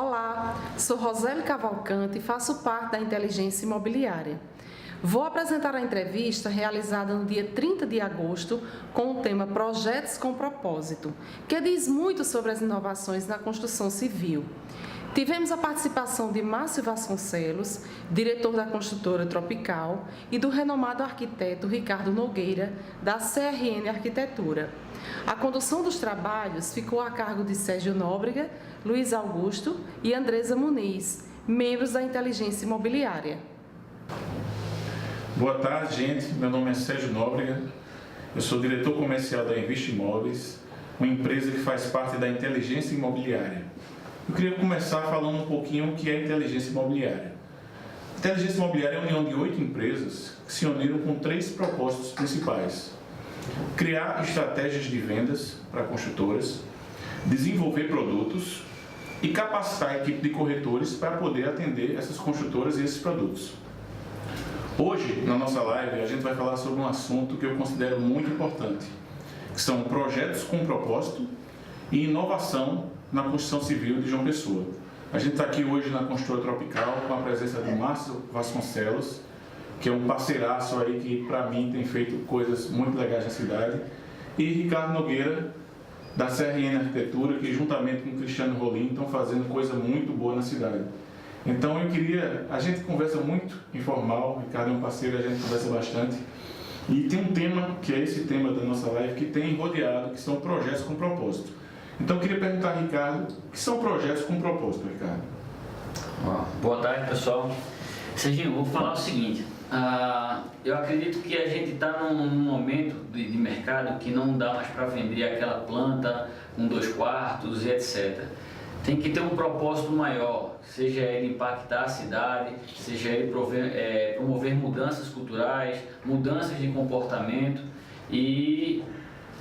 Olá, sou Roseli Cavalcante e faço parte da Inteligência Imobiliária. Vou apresentar a entrevista realizada no dia 30 de agosto com o tema Projetos com Propósito, que diz muito sobre as inovações na construção civil. Tivemos a participação de Márcio Vasconcelos, diretor da construtora Tropical, e do renomado arquiteto Ricardo Nogueira, da CRN Arquitetura. A condução dos trabalhos ficou a cargo de Sérgio Nóbrega, Luiz Augusto e Andresa Muniz, membros da Inteligência Imobiliária. Boa tarde, gente. Meu nome é Sérgio Nóbrega. Eu sou diretor comercial da Invest Imóveis, uma empresa que faz parte da Inteligência Imobiliária. Eu queria começar falando um pouquinho o que é inteligência imobiliária. Inteligência imobiliária é a união de 8 empresas que se uniram com 3 propósitos principais: criar estratégias de vendas para construtoras, desenvolver produtos e capacitar a equipe de corretores para poder atender essas construtoras e esses produtos. Hoje, na nossa live, a gente vai falar sobre um assunto que eu considero muito importante, que são projetos com propósito e inovação na construção civil de João Pessoa. A gente está aqui hoje na Construtora Tropical com a presença de Márcio Vasconcelos, que é um parceiraço aí que, para mim, tem feito coisas muito legais na cidade, e Ricardo Nogueira, da CRN Arquitetura, que juntamente com o Cristiano Rolim estão fazendo coisa muito boa na cidade. Então a gente conversa muito informal, o Ricardo é um parceiro, a gente conversa bastante, e tem um tema, que é esse tema da nossa live, que tem rodeado, que são projetos com propósito. Então eu queria perguntar a Ricardo, o que são projetos com propósito, Ricardo? Boa tarde, pessoal. Serginho, vou falar o seguinte, eu acredito que a gente está num momento de mercado que não dá mais para vender aquela planta com 2 quartos e etc. Tem que ter um propósito maior, seja ele impactar a cidade, seja ele promover mudanças culturais, mudanças de comportamento,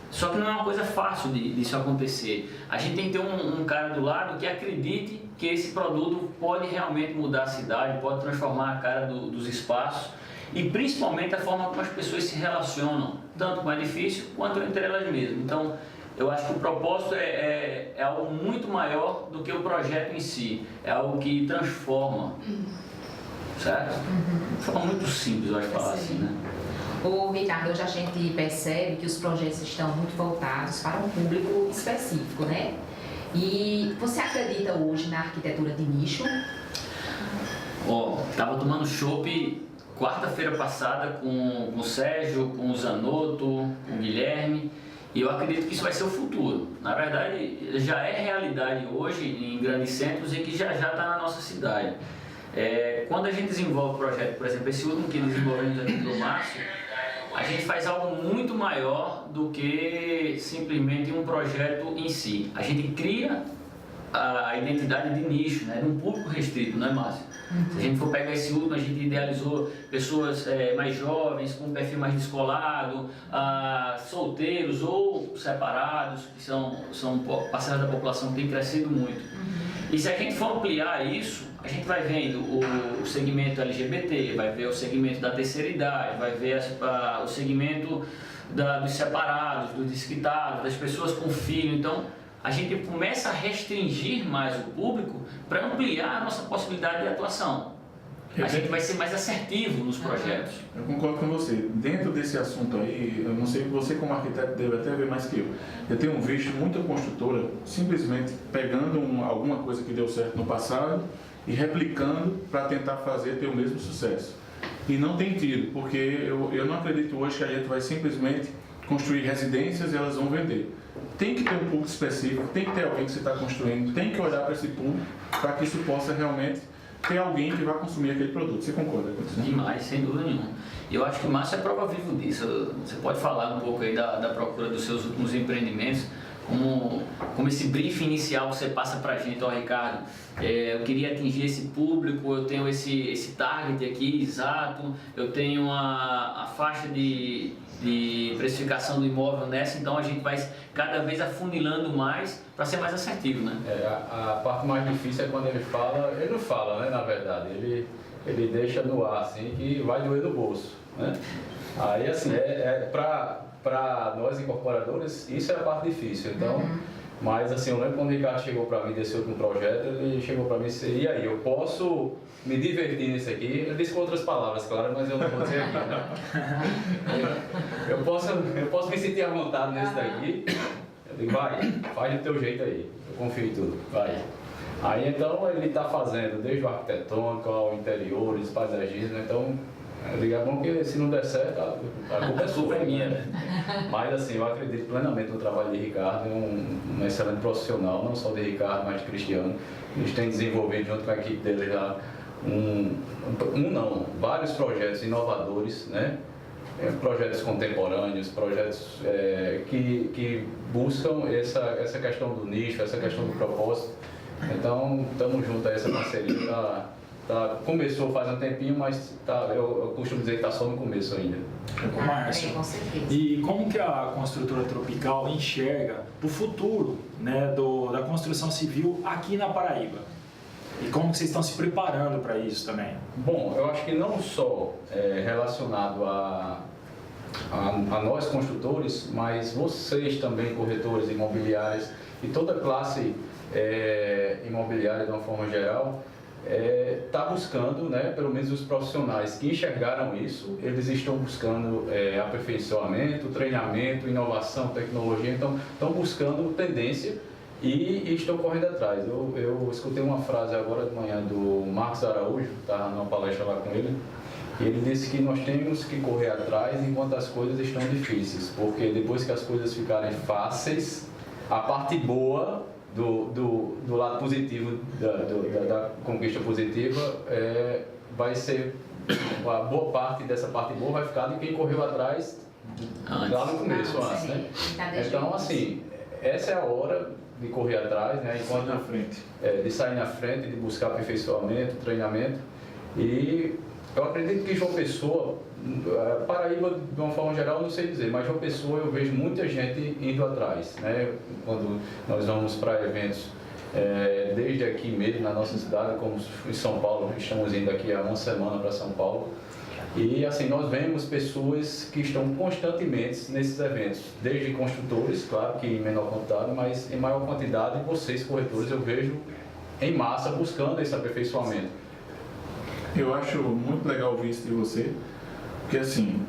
só que não é uma coisa fácil disso acontecer. A gente tem que ter um cara do lado que acredite que esse produto pode realmente mudar a cidade, pode transformar a cara dos espaços e principalmente a forma como as pessoas se relacionam, tanto com o edifício quanto entre elas mesmas. Então, eu acho que o propósito é algo muito maior do que o projeto em si, é algo que transforma, certo? De forma muito simples, eu acho falar assim, né? O Ricardo, hoje a gente percebe que os projetos estão muito voltados para um público específico, né? E você acredita hoje na arquitetura de nicho? Tava tomando chopp quarta-feira passada com o Sérgio, com o Zanotto, com o Guilherme, e eu acredito que isso vai ser o futuro. Na verdade, já é realidade hoje em grandes centros e que já está na nossa cidade. Quando a gente desenvolve o projeto, por exemplo, esse último que desenvolvemos aqui do Márcio, a gente faz algo muito maior do que simplesmente um projeto em si. A gente cria a identidade de nicho, né, de um público restrito, não é, Márcio? Se a gente for pegar esse último, a gente idealizou pessoas mais jovens, com um perfil mais descolado, solteiros ou separados, que são parcelas da população que tem crescido muito. E se a gente for ampliar isso, a gente vai vendo o segmento LGBT, vai ver o segmento da terceira idade, vai ver o segmento dos separados, dos desquitados, das pessoas com filho. Então, a gente começa a restringir mais o público para ampliar a nossa possibilidade de atuação. A gente vai ser mais assertivo nos projetos. Eu concordo com você. Dentro desse assunto aí, eu não sei, você como arquiteto deve até ver mais que eu. Eu tenho visto muita construtora simplesmente pegando alguma coisa que deu certo no passado e replicando para tentar ter o mesmo sucesso. E não tem tido, porque eu não acredito hoje que a gente vai simplesmente construir residências e elas vão vender. Tem que ter um público específico, tem que ter alguém que você está construindo, tem que olhar para esse público para que isso possa realmente ter alguém que vai consumir aquele produto. Você concorda com isso? Demais, sem dúvida nenhuma. E eu acho que o Márcio é prova viva disso. Você pode falar um pouco aí da procura dos seus últimos empreendimentos, como esse briefing inicial que você passa para a gente, Ricardo. Eu queria atingir esse público, eu tenho esse target aqui exato, eu tenho a faixa de precificação do imóvel nessa, então a gente vai cada vez afunilando mais para ser mais assertivo, né? A parte mais difícil é quando ele não fala, né, na verdade, ele deixa no ar, assim, que vai doer no bolso, né? Aí, assim, para nós incorporadores, isso é a parte difícil, então Mas assim, eu lembro quando o Ricardo chegou para mim, desceu com um projeto, ele chegou para mim e disse, e aí, eu posso me divertir nisso aqui? Ele disse com outras palavras, claro, mas eu não vou dizer aqui, né? Eu posso me sentir à vontade nesse daqui. Eu digo, vai, faz do teu jeito aí, eu confio em tudo, vai. Aí então ele está fazendo desde o arquitetônico ao interiores, paisagismo, então eu digo, é bom que se não der certo, a culpa é sua, minha, né? Mas assim, eu acredito plenamente no trabalho de Ricardo, é um excelente profissional, não só de Ricardo, mas de Cristiano. Eles têm desenvolvido junto com a equipe dele já vários projetos inovadores, né? Projetos contemporâneos, projetos que buscam essa questão do nicho, essa questão do propósito. Então, estamos juntos a essa parceria. Começou faz um tempinho, mas eu costumo dizer que está só no começo ainda. Márcio, com certeza. e como que a construtora Tropical enxerga o futuro, né, da construção civil aqui na Paraíba? E como que vocês estão se preparando para isso também? Bom, eu acho que não só relacionado a nós construtores, mas vocês também, corretores imobiliários e toda classe imobiliária de uma forma geral, está buscando, né, pelo menos os profissionais que enxergaram isso, eles estão buscando aperfeiçoamento, treinamento, inovação, tecnologia, então estão buscando tendência e estão correndo atrás. Eu escutei uma frase agora de manhã do Marcos Araújo, estava numa palestra lá com ele, e ele disse que nós temos que correr atrás enquanto as coisas estão difíceis, porque depois que as coisas ficarem fáceis, a parte boa do lado positivo, da conquista positiva, vai ser, a boa parte dessa parte boa vai ficar de quem correu atrás lá no começo, antes, né? Então, assim, essa é a hora de correr atrás, né? Enquanto, na frente. de sair na frente, de buscar aperfeiçoamento, treinamento. E eu acredito que João Pessoa, Paraíba de uma forma geral, não sei dizer, mas João Pessoa eu vejo muita gente indo atrás, né? Quando nós vamos para eventos, desde aqui mesmo na nossa cidade, como em São Paulo, estamos indo aqui há uma semana para São Paulo. E assim, nós vemos pessoas que estão constantemente nesses eventos, desde construtores, claro que em menor quantidade, mas em maior quantidade, vocês corretores eu vejo em massa buscando esse aperfeiçoamento. Eu acho muito legal ouvir isso de você, porque assim,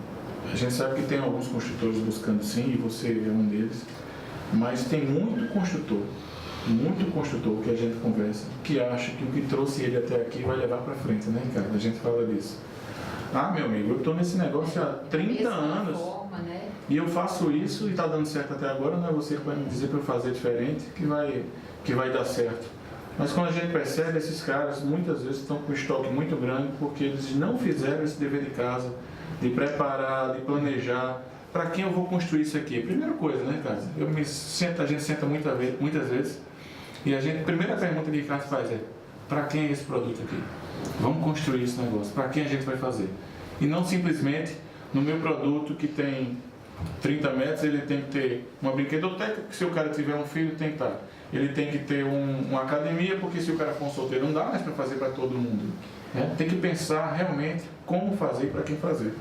a gente sabe que tem alguns construtores buscando sim, e você é um deles, mas tem muito construtor que a gente conversa, que acha que o que trouxe ele até aqui vai levar para frente, né, Ricardo? A gente fala disso. Ah, meu amigo, eu estou nesse negócio há 30 anos e eu faço isso e está dando certo até agora, não é você que vai me dizer para eu fazer diferente que vai dar certo. Mas quando a gente percebe, esses caras muitas vezes estão com um estoque muito grande porque eles não fizeram esse dever de casa, de preparar, de planejar. Para quem eu vou construir isso aqui? Primeira coisa, né, cara? A gente senta muitas vezes e a primeira pergunta que o Ricardo faz é: para quem é esse produto aqui? Vamos construir esse negócio. Para quem a gente vai fazer? E não simplesmente no meu produto que tem 30 metros, ele tem que ter uma brinquedoteca, porque se o cara tiver um filho, tem que estar. Ele tem que ter uma academia, porque se o cara for um solteiro, não dá mais para fazer para todo mundo. Tem que pensar realmente como fazer para quem fazer.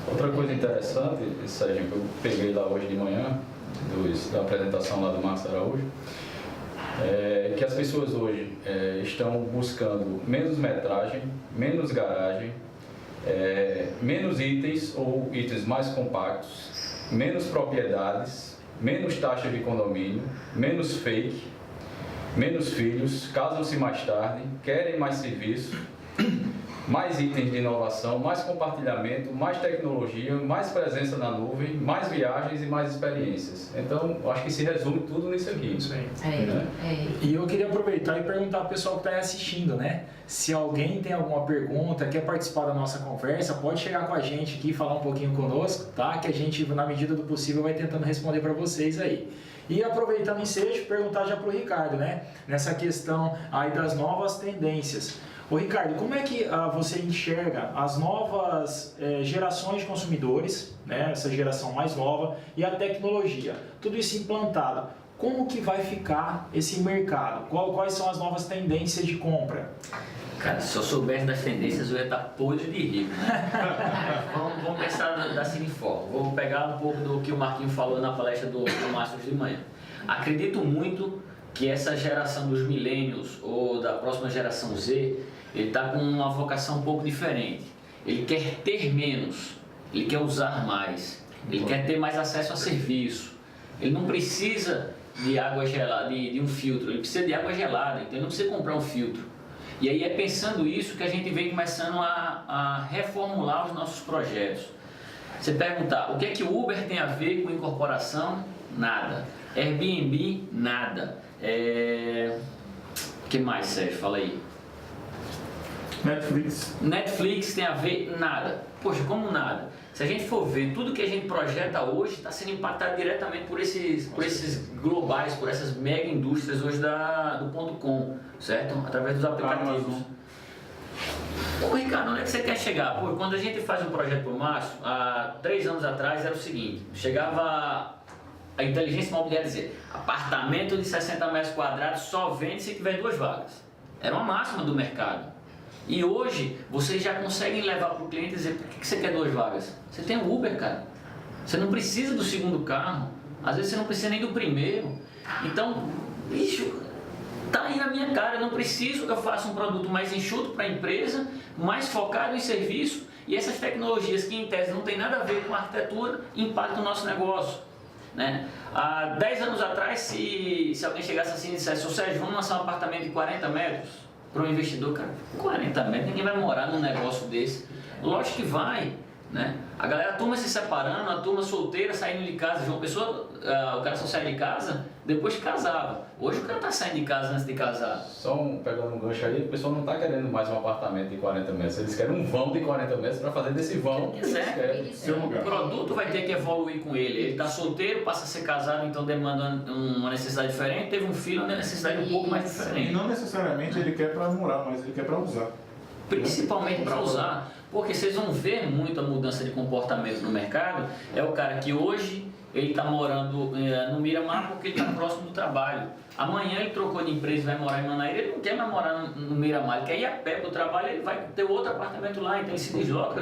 Outra coisa interessante, Sérgio, que eu peguei lá hoje de manhã, da apresentação lá do Marcos Araújo, é que as pessoas hoje estão buscando menos metragem, menos garagem, menos itens ou itens mais compactos, menos propriedades, menos taxa de condomínio, menos fake, menos filhos, casam-se mais tarde, querem mais serviço, mais itens de inovação, mais compartilhamento, mais tecnologia, mais presença na nuvem, mais viagens e mais experiências. Então, acho que se resume tudo nisso aqui. Isso aí. E E eu queria aproveitar e perguntar ao pessoal que está aí assistindo, né? Se alguém tem alguma pergunta, quer participar da nossa conversa, pode chegar com a gente aqui e falar um pouquinho conosco, tá? Que a gente, na medida do possível, vai tentando responder para vocês aí. E aproveitando o ensejo, perguntar já para o Ricardo, né? Nessa questão aí das novas tendências. Ô Ricardo, como é que você enxerga as novas gerações de consumidores, né, essa geração mais nova, e a tecnologia? Tudo isso implantado. Como que vai ficar esse mercado? Quais são as novas tendências de compra? Cara, se eu soubesse das tendências, eu ia estar podre de rico, né? Vamos pensar da seguinte forma. Vou pegar um pouco do que o Marquinho falou na palestra do Márcio de manhã. Acredito muito que essa geração dos millennials ou da próxima geração Z, ele está com uma vocação um pouco diferente. Ele quer ter menos, ele quer usar mais, ele quer ter mais acesso a serviço. Ele não precisa de água gelada, de um filtro, ele precisa de água gelada, então ele não precisa comprar um filtro. E aí é pensando isso que a gente vem começando a reformular os nossos projetos. Você perguntar, o que é que o Uber tem a ver com incorporação? Nada. Airbnb? Nada. O que mais, Sérgio? Fala aí. Netflix tem a ver? Nada. Poxa, como nada? Se a gente for ver, tudo que a gente projeta hoje está sendo impactado diretamente por esses globais, por essas mega indústrias hoje do .com, certo? Através dos aplicativos. Pô, Ricardo, onde é que você quer chegar? Pô, quando a gente faz um projeto por Márcio, há 3 anos atrás era o seguinte, chegava a inteligência imobiliária dizer, apartamento de 60 metros quadrados só vende se tiver 2 vagas. Era uma máxima do mercado. E hoje, vocês já conseguem levar para o cliente e dizer, por que você quer 2 vagas? Você tem o Uber, cara. Você não precisa do segundo carro. Às vezes você não precisa nem do primeiro. Então, bicho, tá aí na minha cara. Eu não preciso, eu faço um produto mais enxuto para a empresa, mais focado em serviço. E essas tecnologias que em tese não tem nada a ver com arquitetura, impactam o nosso negócio. Né? Há 10 anos atrás, se alguém chegasse assim e dissesse, ô Sérgio, vamos lançar um apartamento de 40 metros para um investidor, cara, 40 metros, ninguém vai morar num negócio desse. Lógico que vai, né? A galera, a turma se separando, a turma solteira saindo de casa. João Pessoa, o cara só sai de casa depois que casava. Hoje o cara tá saindo de casa antes de casar. Só pegando um gancho aí, o pessoal não tá querendo mais um apartamento de 40 metros, eles querem um vão de 40 metros para fazer desse vão. O produto vai ter que evoluir com ele. Ele tá solteiro, passa a ser casado, então demanda uma necessidade diferente. Teve um filho, uma necessidade um pouco mais diferente. E não necessariamente ele quer para morar, mas ele quer para usar. Principalmente para usar, porque vocês vão ver muito a mudança de comportamento no mercado. É o cara que hoje ele está morando no Miramar porque ele está próximo do trabalho. Amanhã ele trocou de empresa e vai morar em Manaíra, ele não quer mais morar no Miramar, ele quer ir a pé para o trabalho, ele vai ter outro apartamento lá, então ele se desloca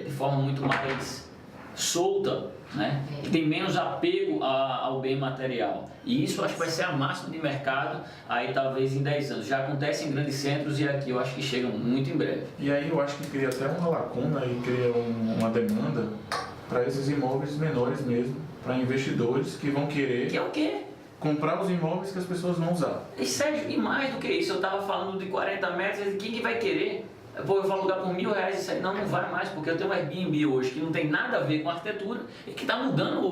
de forma muito mais solta, né? E tem menos apego ao bem material. E isso eu acho que vai ser a máxima de mercado aí talvez em 10 anos. Já acontece em grandes centros e aqui eu acho que chega muito em breve. E aí eu acho que cria até uma lacuna e cria uma demanda para esses imóveis menores mesmo, para investidores que vão querer... Que é o quê? Comprar os imóveis que as pessoas vão usar. E Sérgio, e mais do que isso, eu estava falando de 40 metros, quem que vai querer? Pô, eu vou alugar por R$1.000 isso aí. Não, não vai mais, porque eu tenho um Airbnb hoje que não tem nada a ver com arquitetura e que está mudando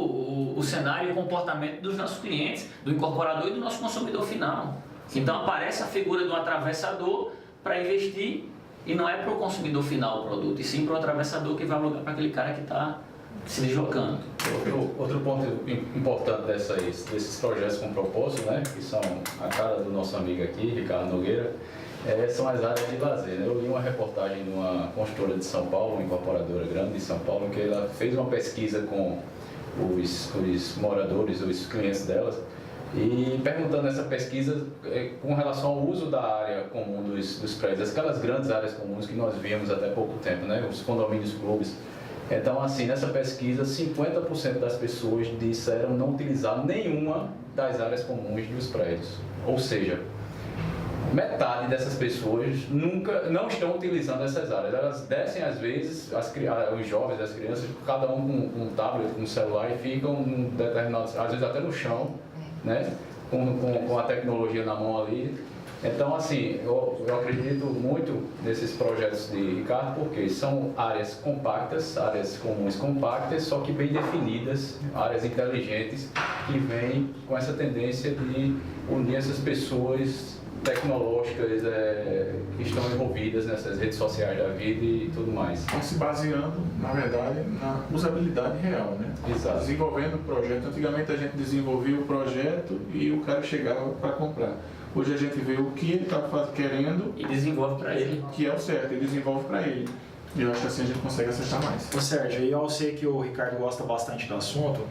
o cenário e o comportamento dos nossos clientes, do incorporador e do nosso consumidor final. Então aparece a figura de um atravessador para investir e não é para o consumidor final o produto, e sim para o atravessador que vai alugar para aquele cara que está se deslocando. Outro ponto importante desses projetos com propósito, né, que são a cara do nosso amigo aqui, Ricardo Nogueira, são as áreas de lazer. Né? Eu li uma reportagem de uma construtora de São Paulo, uma incorporadora grande de São Paulo, que ela fez uma pesquisa com os moradores, os clientes delas, e perguntando nessa pesquisa com relação ao uso da área comum dos prédios, aquelas grandes áreas comuns que nós vimos até pouco tempo, né? Os condomínios clubes. Então, assim, nessa pesquisa, 50% das pessoas disseram não utilizar nenhuma das áreas comuns dos prédios. Ou seja, metade dessas pessoas não estão utilizando essas áreas. Elas descem, às vezes, os jovens, as crianças, cada um com um tablet, com um celular, e ficam em determinados, às vezes até no chão, né? Com a tecnologia na mão ali. Então, assim, eu acredito muito nesses projetos de Ricardo, porque são áreas compactas, áreas comuns compactas, só que bem definidas, áreas inteligentes, que vêm com essa tendência de unir essas pessoas tecnológicas que estão envolvidas nessas redes sociais da vida e tudo mais. Estão se baseando, na verdade, na usabilidade real, né? Exato. Desenvolvendo o projeto. Antigamente a gente desenvolvia o projeto e o cara chegava para comprar. Hoje a gente vê o que ele está querendo e desenvolve para ele. Que é o certo, ele desenvolve para ele. E eu acho que assim a gente consegue acertar mais. Ô Sérgio, e eu sei que o Ricardo gosta bastante do assunto,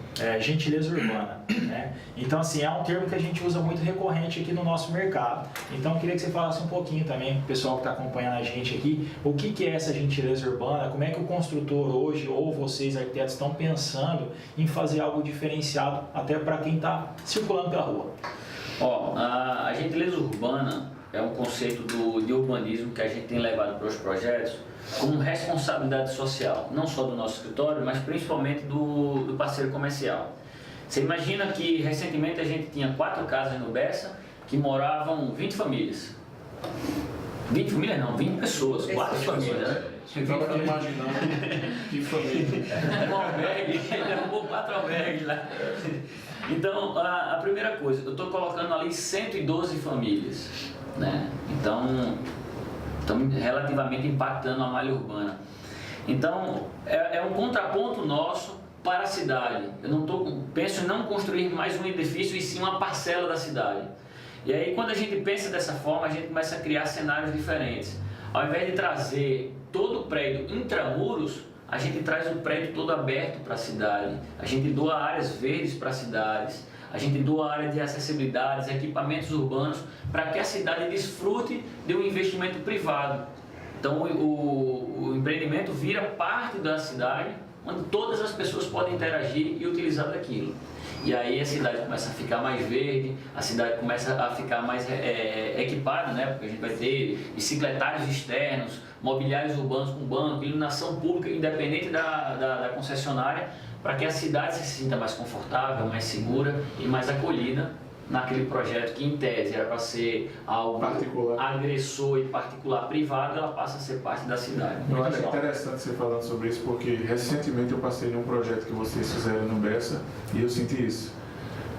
gentileza urbana, né? Então, assim, é um termo que a gente usa muito recorrente aqui no nosso mercado. Então, eu queria que você falasse um pouquinho também, pro pessoal que está acompanhando a gente aqui, o que é essa gentileza urbana, como é que o construtor hoje, ou vocês arquitetos, estão pensando em fazer algo diferenciado até para quem está circulando pela rua? A gentileza urbana é um conceito de urbanismo que a gente tem levado para os projetos como responsabilidade social, não só do nosso escritório, mas principalmente do parceiro comercial. Você imagina que recentemente a gente tinha 4 casas no Bessa que moravam 20 famílias. 20 famílias não, 20 pessoas, 4 famílias, né? Eu estava aqui imaginando que família. Um albergue, ele derrubou 4 albergues lá. Então, a primeira coisa, eu estou colocando ali 112 famílias, né? Então, estamos relativamente impactando a malha urbana. Então, é um contraponto nosso para a cidade. Eu não penso em não construir mais um edifício e sim uma parcela da cidade. E aí, quando a gente pensa dessa forma, a gente começa a criar cenários diferentes. Ao invés de trazer todo o prédio intramuros, a gente traz o prédio todo aberto para a cidade. A gente doa áreas verdes para as cidades. A gente doa área de acessibilidades, equipamentos urbanos, para que a cidade desfrute de um investimento privado. Então, o empreendimento vira parte da cidade, onde todas as pessoas podem interagir e utilizar daquilo. E aí a cidade começa a ficar mais verde, a cidade começa a ficar mais equipada, né? Porque a gente vai ter bicicletários externos, mobiliários urbanos com banco, iluminação pública independente da concessionária, para que a cidade se sinta mais confortável, mais segura e mais acolhida naquele projeto que, em tese, era para ser algo particular, agressor e particular privado, ela passa a ser parte da cidade. Eu acho interessante você falando sobre isso, porque recentemente eu passei num projeto que vocês fizeram no Bessa e eu senti isso.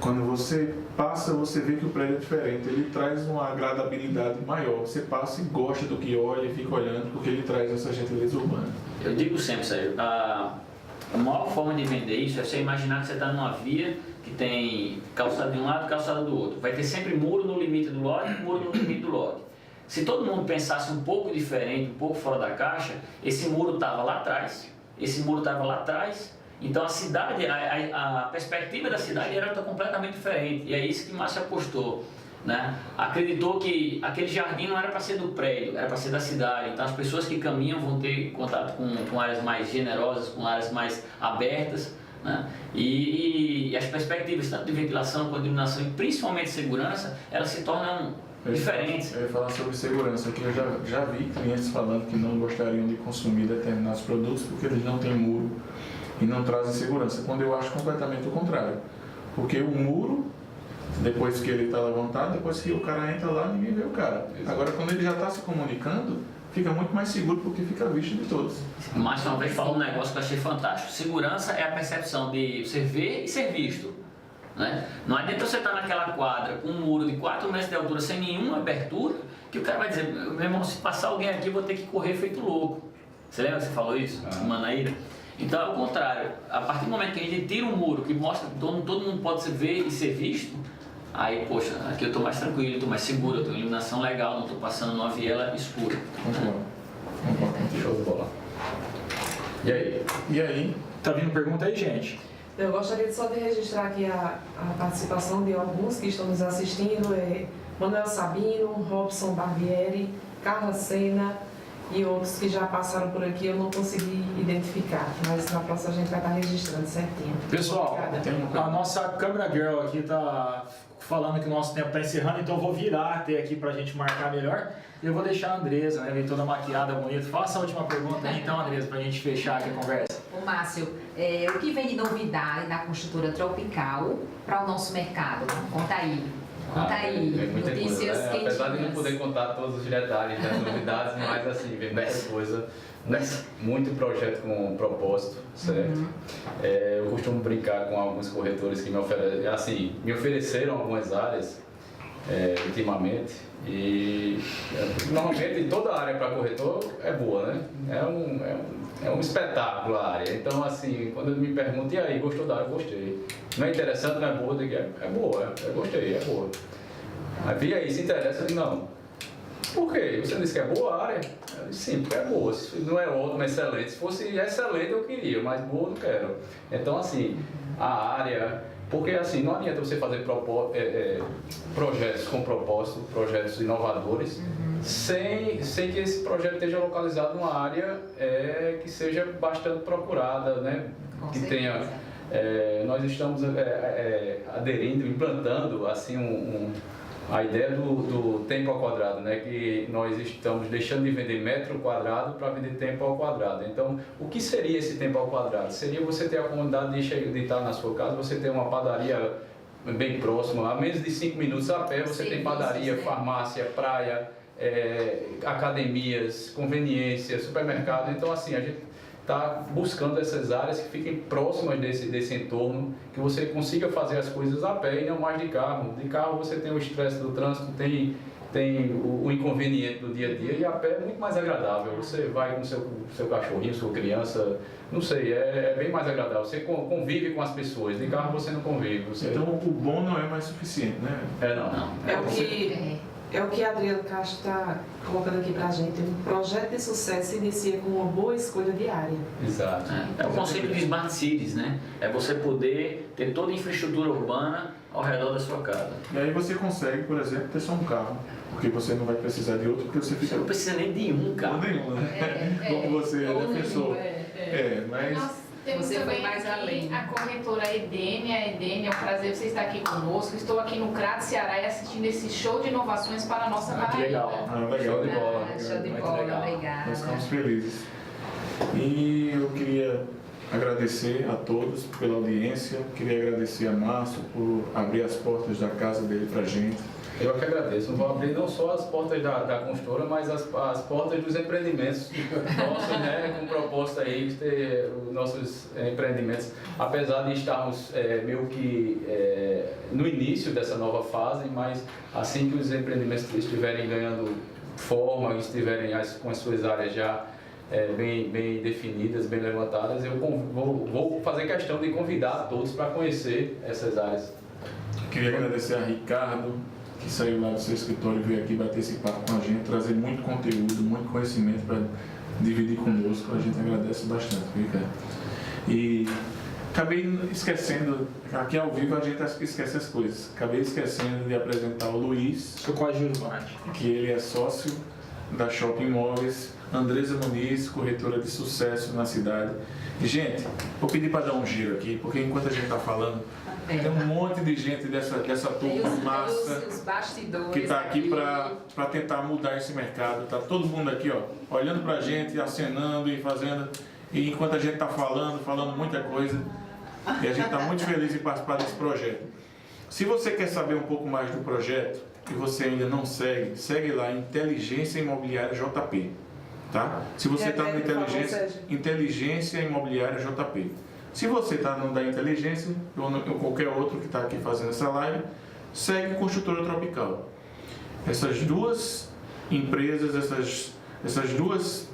Quando você passa, você vê que o prédio é diferente, ele traz uma agradabilidade maior. Você passa e gosta do que olha e fica olhando, porque ele traz essa gentileza urbana. Eu digo sempre, Sérgio, a maior forma de vender isso é você imaginar que você está numa via que tem calçada de um lado e calçada do outro. Vai ter sempre muro no limite do lote e muro no limite do lote. Se todo mundo pensasse um pouco diferente, um pouco fora da caixa, esse muro estava lá atrás, esse muro estava lá atrás, então a cidade, a perspectiva da cidade era completamente diferente. E é isso que Márcio apostou, né? Acreditou que aquele jardim não era para ser do prédio, era para ser da cidade. Então as pessoas que caminham vão ter contato com áreas mais generosas, com áreas mais abertas, né? E as perspectivas, tanto de ventilação quanto de iluminação e principalmente segurança, elas se tornam diferentes. Eu ia falar sobre segurança, que eu já vi clientes falando que não gostariam de consumir determinados produtos porque eles não têm muro e não trazem segurança, quando eu acho completamente o contrário. Porque o muro, depois que ele está levantado, depois que o cara entra lá, ninguém vê o cara. Agora, quando ele já está se comunicando, fica muito mais seguro porque fica à vista de todos. Mais uma vez falou um negócio que eu achei fantástico. Segurança é a percepção de você ver e ser visto, né? Não adianta você estar naquela quadra com um muro de 4 metros de altura sem nenhuma abertura, que o cara vai dizer, meu irmão, se passar alguém aqui eu vou ter que correr feito louco. Você lembra que você falou isso, Manaíra? Então é o contrário. A partir do momento que a gente tira um muro que mostra que todo mundo pode se ver e ser visto, aí, poxa, aqui eu estou mais tranquilo, estou mais seguro, eu tenho iluminação legal, não estou passando numa viela escura. Concordo. Show de bola. E aí? Tá vindo pergunta aí, gente? Eu gostaria só de registrar aqui a participação de alguns que estão nos assistindo, Manuel Sabino, Robson Barbieri, Carla Sena e outros que já passaram por aqui, eu não consegui identificar, mas na próxima a gente vai estar registrando certinho. Pessoal, a nossa câmera girl aqui tá falando que o nosso tempo está encerrando, então eu vou virar até aqui para a gente marcar melhor. E eu vou deixar a Andresa, né, toda maquiada, bonita. Faça a última pergunta aí, então, Andresa, para a gente fechar aqui a conversa. Ô Márcio, o que vem de novidade da construtora Tropical para o nosso mercado? Conta aí. Conta aí, muita notícias coisa, né? Apesar de não poder contar todos os detalhes das novidades, mas assim, vem muita coisa, muito projeto com propósito, certo? Eu costumo brincar com alguns corretores que me ofereceram algumas áreas ultimamente, e normalmente toda área para corretor é boa, né? É um espetáculo a área. Então, assim, quando me perguntam, e aí, gostou da área? Gostei. Não é interessante, não é boa? Eu digo, é boa, eu gostei, é boa. Aí, e aí, se interessa? Eu digo, não. por quê? Você disse que é boa a área? Eu disse, sim, porque é boa. Não é ótimo, excelente. Se fosse excelente eu queria, mas boa eu não quero. Então, assim, a área... Porque, assim, não adianta você fazer projetos com propósito, projetos inovadores, sem que esse projeto esteja localizado numa área que seja bastante procurada, né? Com Que certeza. tenha... nós estamos aderindo, implantando, assim, a ideia do tempo ao quadrado, né? Que nós estamos deixando de vender metro quadrado para vender tempo ao quadrado. Então, o que seria esse tempo ao quadrado? Seria você ter a comodidade de estar na sua casa, você ter uma padaria bem próxima, a menos de 5 minutos a pé, você tem padaria, né? farmácia, praia, academias, conveniência, supermercado. Então, assim, a gente está buscando essas áreas que fiquem próximas desse entorno, que você consiga fazer as coisas a pé e não mais de carro. De carro você tem o estresse do trânsito, tem o inconveniente do dia a dia, e a pé é muito mais agradável. Você vai com seu cachorrinho, sua criança, não sei, é bem mais agradável. Você convive com as pessoas, de carro você não convive. Então o bom não é mais suficiente, né? Não. É o que a Adriana Castro está colocando aqui para a gente. Um projeto de sucesso se inicia com uma boa escolha de área. Exato. É o conceito de Smart Cities, né? É você poder ter toda a infraestrutura urbana ao redor da sua casa. E aí você consegue, por exemplo, ter só um carro, porque você não vai precisar de outro, porque você Você fica... não precisa nem de um carro. Nenhum, né? Como você é defensor. Mas... Nós temos Você foi também mais aqui além. a corretora Edene. Edene, é um prazer você estar aqui conosco. Estou aqui no Crato, Ceará, e assistindo esse show de inovações para a nossa Que Paraíba. legal. legal. Show de bola. Show de Muito bola, legal. obrigada. Nós ficamos felizes. E eu queria agradecer a todos pela audiência, queria agradecer a Márcio por abrir as portas da casa dele para a gente. Eu que agradeço. Vou abrir não só as portas da construtora, mas as portas dos empreendimentos nossos, né? Com proposta aí de ter os nossos empreendimentos. Apesar de estarmos meio que no início dessa nova fase, mas assim que os empreendimentos estiverem ganhando forma, estiverem com as suas áreas já bem definidas, bem levantadas, eu vou fazer questão de convidar todos para conhecer essas áreas. Queria agradecer a Ricardo, que saiu lá do seu escritório e veio aqui bater esse papo com a gente, trazer muito conteúdo, muito conhecimento para dividir conosco. A gente agradece bastante, Ricardo. E acabei esquecendo, aqui ao vivo a gente esquece as coisas. Acabei esquecendo de apresentar o Luiz, Sou coadjuvante. que ele é sócio da Shopping Imóveis, Andresa Muniz, corretora de sucesso na cidade. E, gente, vou pedir para dar um giro aqui, porque enquanto a gente está falando, tem um monte de gente dessa turma massa Os bastidores que está aqui para tentar mudar esse mercado. Está todo mundo aqui, ó, olhando para a gente, acenando e fazendo. E enquanto a gente está falando muita coisa, e a gente está muito feliz em participar desse projeto. Se você quer saber um pouco mais do projeto e você ainda não segue lá Inteligência Imobiliária JP, tá? Se você está no Inteligência Imobiliária JP. Se você está no da Inteligência ou qualquer outro que está aqui fazendo essa live, segue Construtora Tropical. Essas duas empresas, essas dois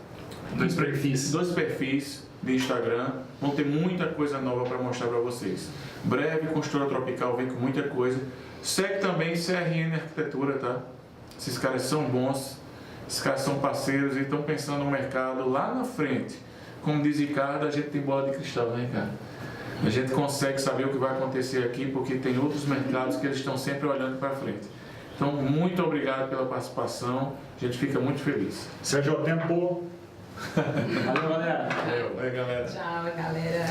perfis de Instagram vão ter muita coisa nova para mostrar para vocês. Breve, Construtora Tropical vem com muita coisa. Segue também CRN Arquitetura, tá? Esses caras são bons, esses caras são parceiros e estão pensando no mercado lá na frente. Como diz Ricardo, a gente tem bola de cristal, né, Ricardo? A gente consegue saber o que vai acontecer aqui porque tem outros mercados que eles estão sempre olhando para frente. Então, muito obrigado pela participação. A gente fica muito feliz. Sérgio, tempo. Valeu, galera. Valeu, galera. Tchau, galera.